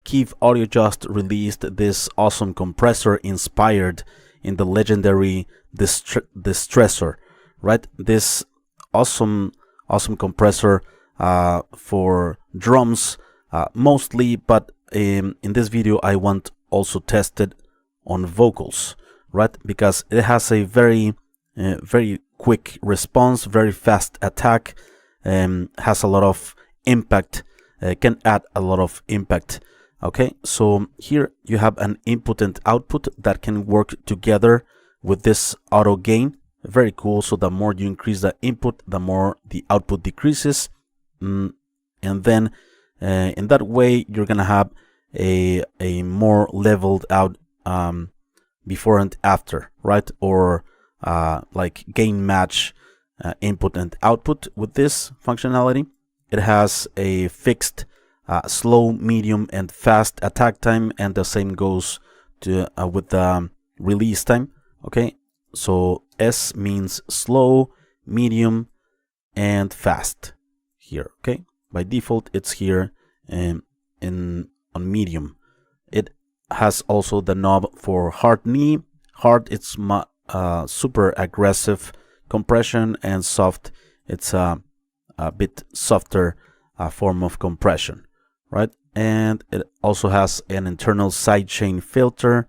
Kiive Audio just released this awesome compressor inspired in the legendary Distressor, right? This awesome compressor for drums mostly, but in this video I want also test it on vocals, right? Because it has a very quick response, very fast attack, has a lot of impact, can add a lot of impact. Okay, so here you have an input and output that can work together with this auto gain. Very cool. So the more you increase the input, the more the output decreases, and then in that way you're gonna have a more leveled out before and after, right? Or like gain match input and output with this functionality. It has a fixed slow, medium, and fast attack time, and the same goes to with the release time. Okay, so S means slow, medium, and fast here. Okay, by default it's here on medium. It has also the knob for hard knee. Hard, it's super aggressive compression, and soft, it's a bit softer form of compression, right? And it also has an internal sidechain filter.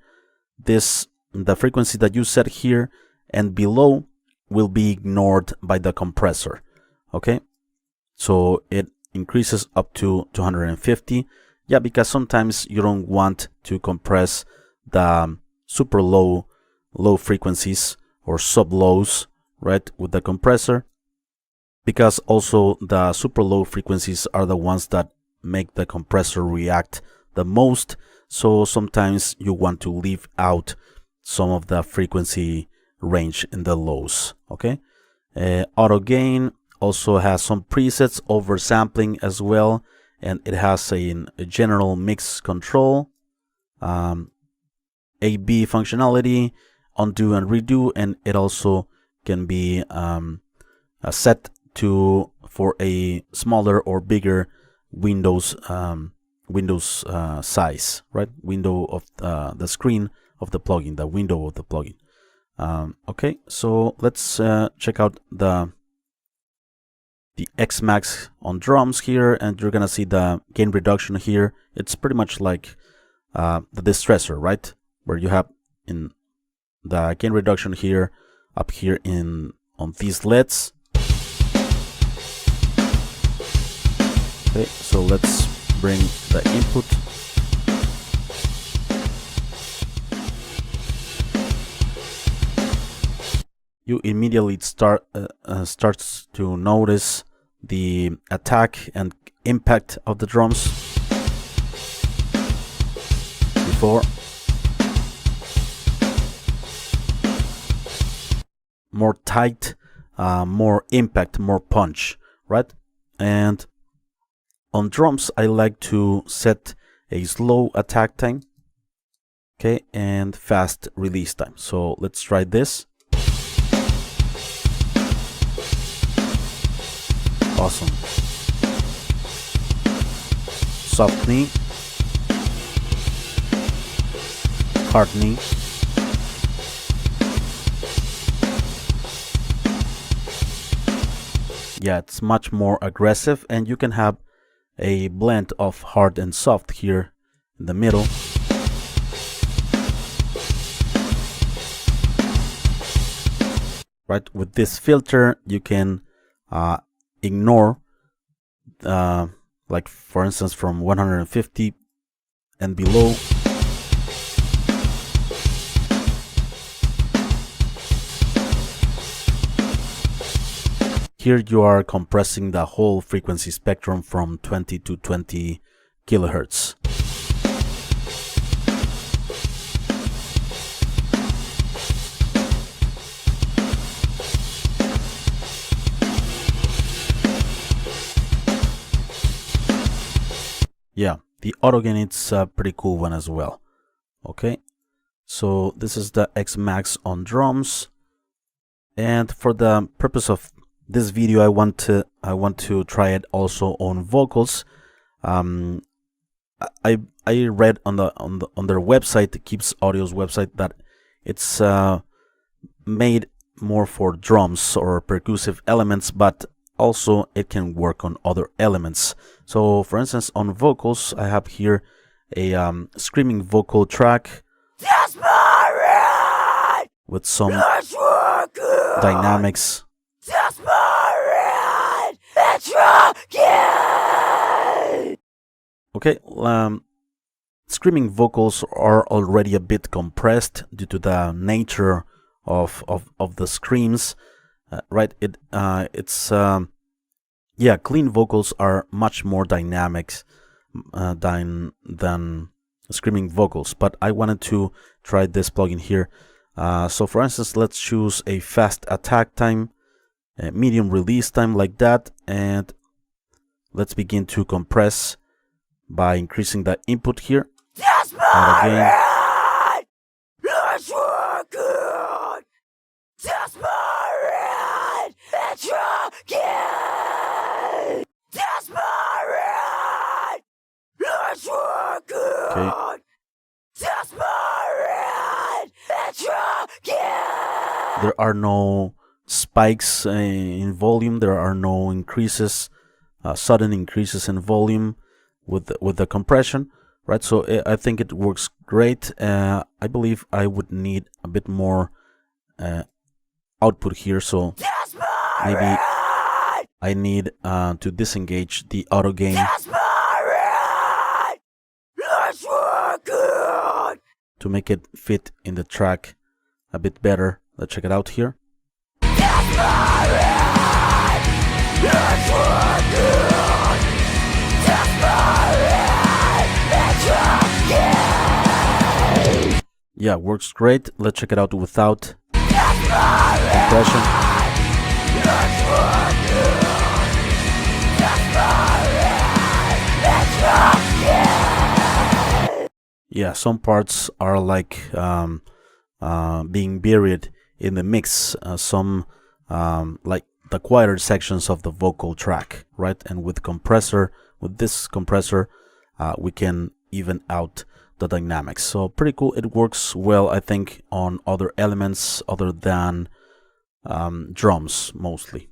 The frequency that you set here and below will be ignored by the compressor. Okay, so it increases up to 250. Yeah, because sometimes you don't want to compress the super low frequencies or sub lows, right, with the compressor, because also the super low frequencies are the ones that make the compressor react the most. So sometimes you want to leave out some of the frequency range in the lows. Okay, auto gain also has some presets, oversampling as well, and it has a general mix control, A/B functionality, undo and redo, and it also can be set for a smaller or bigger Windows size, right? Window of the screen of the plugin, the window of the plugin. Okay, so let's check out the XTMax on drums here, and you're gonna see the gain reduction here. It's pretty much like the Distressor, right? Where you have in the gain reduction here, up here on these LEDs. Okay, so let's bring the input. You immediately starts to notice the attack and impact of the drums before. More tight, more impact, more punch, right? And on drums, I like to set a slow attack time, okay, and fast release time. So let's try this. Awesome. Soft knee, hard knee. Yeah, it's much more aggressive, and you can have a blend of hard and soft here in the middle. Right, with this filter you can ignore like for instance from 150 and below. Here you are compressing the whole frequency spectrum from 20 to 20 kilohertz. Yeah, the auto gain, it's a pretty cool one as well. Okay, so this is the XTMax on drums, and for the purpose of this video I want to try it also on vocals. I I read on their website, Kiive's Audio's website, that it's made more for drums or percussive elements, but also it can work on other elements. So for instance, on vocals, I have here a screaming vocal track with some dynamics. Okay, screaming vocals are already a bit compressed due to the nature of the screams, right? Yeah, clean vocals are much more dynamic than screaming vocals, but I wanted to try this plugin here. So for instance, let's choose a fast attack time, a medium release time, like that, and let's begin to compress by increasing the input here. And again. Okay. There are no spikes in volume. There are no increases, sudden increases in volume with the compression, right? So I think it works great. I believe I would need a bit more output here, so maybe I need to disengage the auto gain to make it fit in the track a bit better. Let's check it out here. Yeah, works great. Let's check it out without compression. Yeah, some parts are like being buried in the mix. Some like the quieter sections of the vocal track, right? And with this compressor, we can even out the dynamics. So pretty cool. It works well, I think, on other elements other than drums mostly.